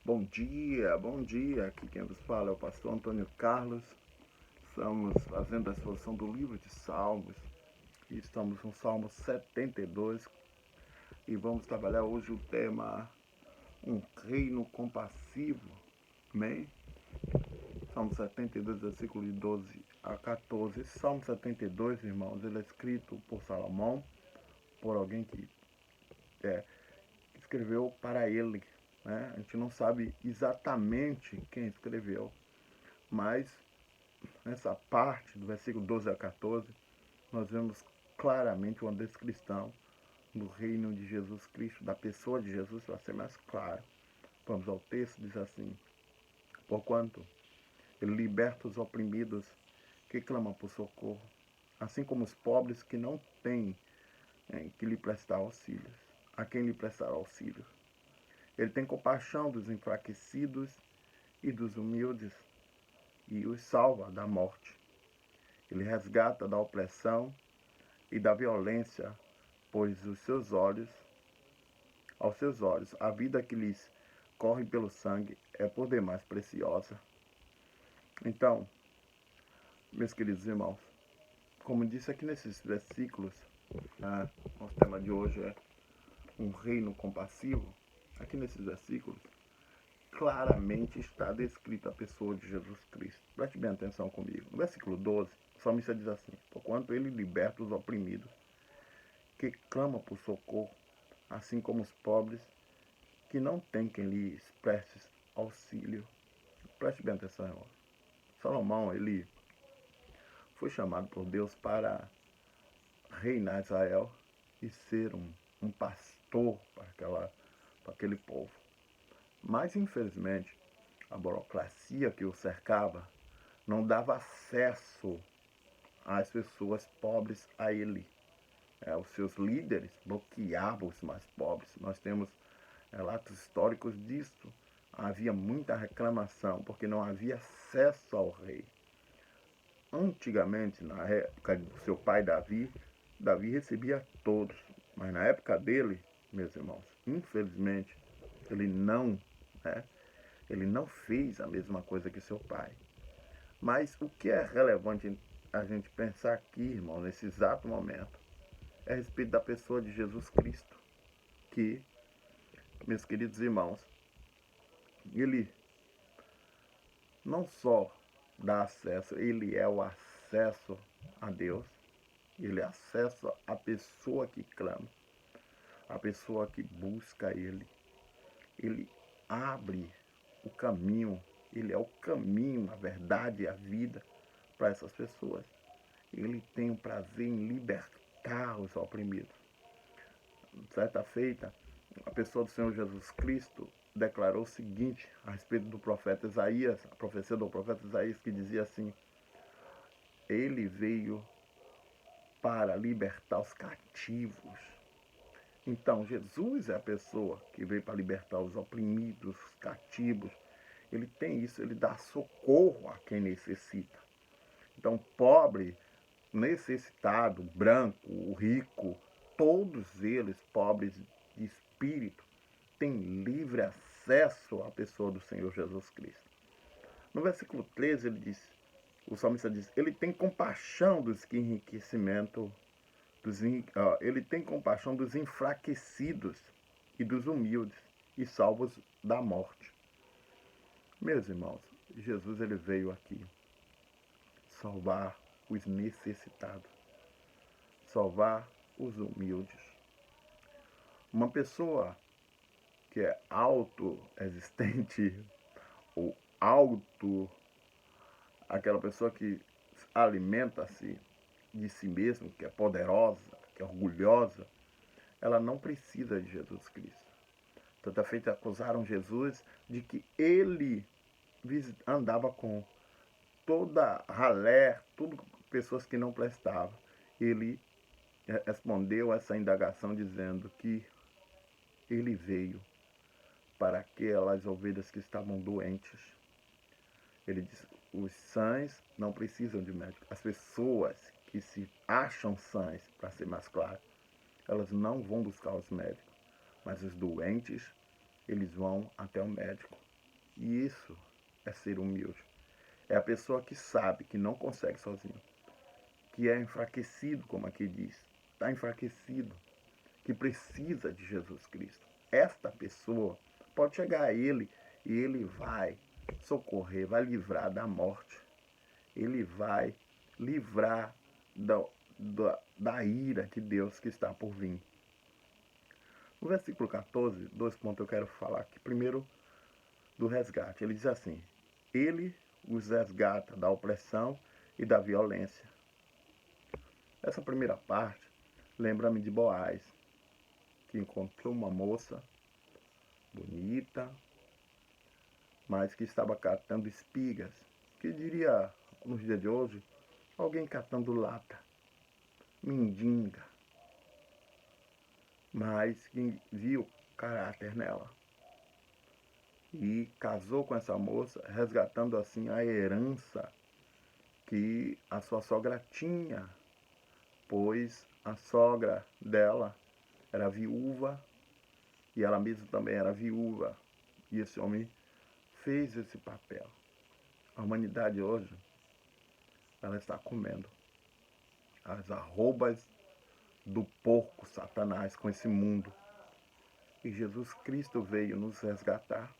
Bom dia. Aqui quem vos fala é o pastor Antônio Carlos. Estamos fazendo a exposição do livro de Salmos. E estamos no Salmo 72 e vamos trabalhar hoje o tema Um Reino Compassivo. Amém? Salmo 72, versículo de 12 a 14. Esse Salmo 72, irmãos, ele é escrito por Salomão, por alguém que escreveu para ele. Né? A gente não sabe exatamente quem escreveu, mas nessa parte do versículo 12 a 14, nós vemos claramente uma descrição do reino de Jesus Cristo, da pessoa de Jesus, para ser mais claro. Vamos ao texto, diz assim: Porquanto ele liberta os oprimidos que clamam por socorro, assim como os pobres que não têm que lhe prestar auxílios. A quem lhe prestar auxílio? Ele tem compaixão dos enfraquecidos e dos humildes e os salva da morte. Ele resgata da opressão e da violência, pois aos seus olhos, a vida que lhes corre pelo sangue é por demais preciosa. Então, meus queridos irmãos, como disse aqui nesses versículos, nosso tema de hoje é um reino compassivo. Aqui nesses versículos, claramente está descrita a pessoa de Jesus Cristo. Preste bem atenção comigo. No versículo 12, o salmista diz assim: Porquanto ele liberta os oprimidos, que clamam por socorro, assim como os pobres, que não têm quem lhes preste auxílio. Preste bem atenção, irmão. Salomão, ele foi chamado por Deus para reinar Israel e ser um pastor para aquele povo. Mas, infelizmente, a burocracia que o cercava não dava acesso às pessoas pobres a ele. Os seus líderes bloqueavam os mais pobres. Nós temos relatos históricos disso. Havia muita reclamação porque não havia acesso ao rei. Antigamente, na época do seu pai Davi, Davi recebia todos. Mas na época dele, meus irmãos, infelizmente, ele não fez a mesma coisa que seu pai. Mas o que é relevante a gente pensar aqui, irmão, nesse exato momento, é a respeito da pessoa de Jesus Cristo, que, meus queridos irmãos, ele não só dá acesso, ele é o acesso a Deus, ele é acesso à pessoa que clama, a pessoa que busca ele. Ele abre o caminho, ele é o caminho, a verdade e a vida para essas pessoas. Ele tem o prazer em libertar os oprimidos. Certa feita, a pessoa do Senhor Jesus Cristo declarou o seguinte a respeito do profeta Isaías, a profecia do profeta Isaías, que dizia assim: ele veio para libertar os cativos. Então, Jesus é a pessoa que veio para libertar os oprimidos, os cativos. Ele tem isso, ele dá socorro a quem necessita. Então, pobre, necessitado, branco, o rico, todos eles, pobres de espírito, têm livre acesso à pessoa do Senhor Jesus Cristo. No versículo 13, o salmista diz: ele tem compaixão dos que enriquecimento, ele tem compaixão dos enfraquecidos e dos humildes e salvos da morte. Meus irmãos, Jesus ele veio aqui salvar os necessitados, salvar os humildes. Uma pessoa que é autoexistente ou aquela pessoa que alimenta-se de si mesma, que é poderosa, que é orgulhosa, ela não precisa de Jesus Cristo. Tanta feita acusaram Jesus de que ele andava com toda ralé, tudo pessoas que não prestavam. Ele respondeu essa indagação dizendo que ele veio para aquelas ovelhas que estavam doentes. Ele disse: os sãs não precisam de médico. As pessoas que se acham sãs, para ser mais claro, elas não vão buscar os médicos. Mas os doentes, eles vão até o médico. E isso é ser humilde. É a pessoa que sabe que não consegue sozinho, que é enfraquecido, como aqui diz, está enfraquecido, que precisa de Jesus Cristo. Esta pessoa pode chegar a Ele e Ele vai socorrer, vai livrar da morte. Ele vai livrar da ira de Deus que está por vir. No versículo 14, 2 pontos eu quero falar aqui. Primeiro, do resgate. Ele diz assim: Ele os resgata da opressão e da violência. Essa primeira parte lembra-me de Boaz, que encontrou uma moça bonita, mas que estava catando espigas, que diria nos dias de hoje, alguém catando lata, mendiga, mas que viu caráter nela. E casou com essa moça, resgatando assim a herança que a sua sogra tinha, pois a sogra dela era viúva e ela mesma também era viúva. E esse homem fez esse papel. A humanidade hoje, ela está comendo as arrobas do porco Satanás com esse mundo. E Jesus Cristo veio nos resgatar.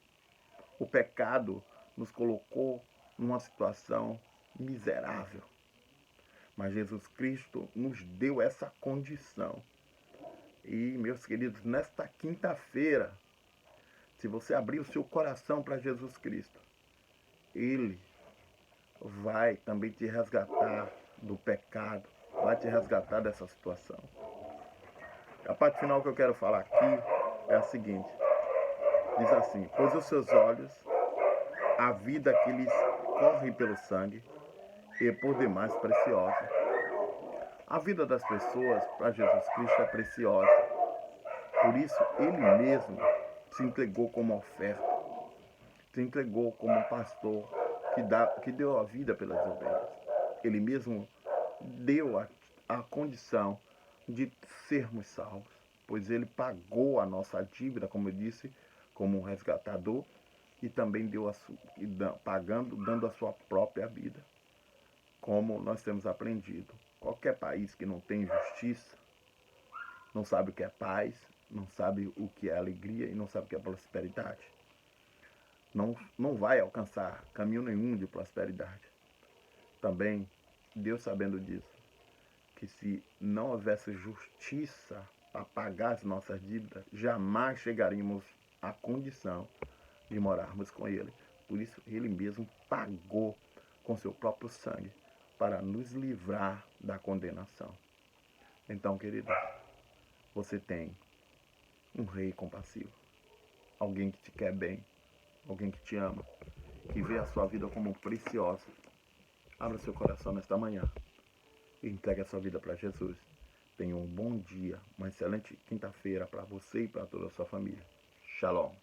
O pecado nos colocou numa situação miserável. Mas Jesus Cristo nos deu essa condição. E, meus queridos, nesta quinta-feira, se você abrir o seu coração para Jesus Cristo, Ele vai também te resgatar do pecado, vai te resgatar dessa situação. A parte final que eu quero falar aqui é a seguinte. Diz assim: pois os seus olhos, a vida que lhes corre pelo sangue, é por demais preciosa. A vida das pessoas para Jesus Cristo é preciosa. Por isso, Ele mesmo se entregou como oferta, se entregou como um pastor que deu a vida pelas ovelhas. Ele mesmo deu a condição de sermos salvos, pois Ele pagou a nossa dívida, como eu disse, como um resgatador, e também dando a sua própria vida. Como nós temos aprendido, qualquer país que não tem justiça, não sabe o que é paz, não sabe o que é alegria e não sabe o que é prosperidade. Não vai alcançar caminho nenhum de prosperidade. Também, Deus sabendo disso, que se não houvesse justiça para pagar as nossas dívidas, jamais chegaríamos à condição de morarmos com Ele. Por isso, Ele mesmo pagou com seu próprio sangue para nos livrar da condenação. Então, querido, você tem um rei compassivo, alguém que te quer bem, alguém que te ama, que vê a sua vida como preciosa. Abra seu coração nesta manhã e entregue a sua vida para Jesus. Tenha um bom dia, uma excelente quinta-feira para você e para toda a sua família. Shalom.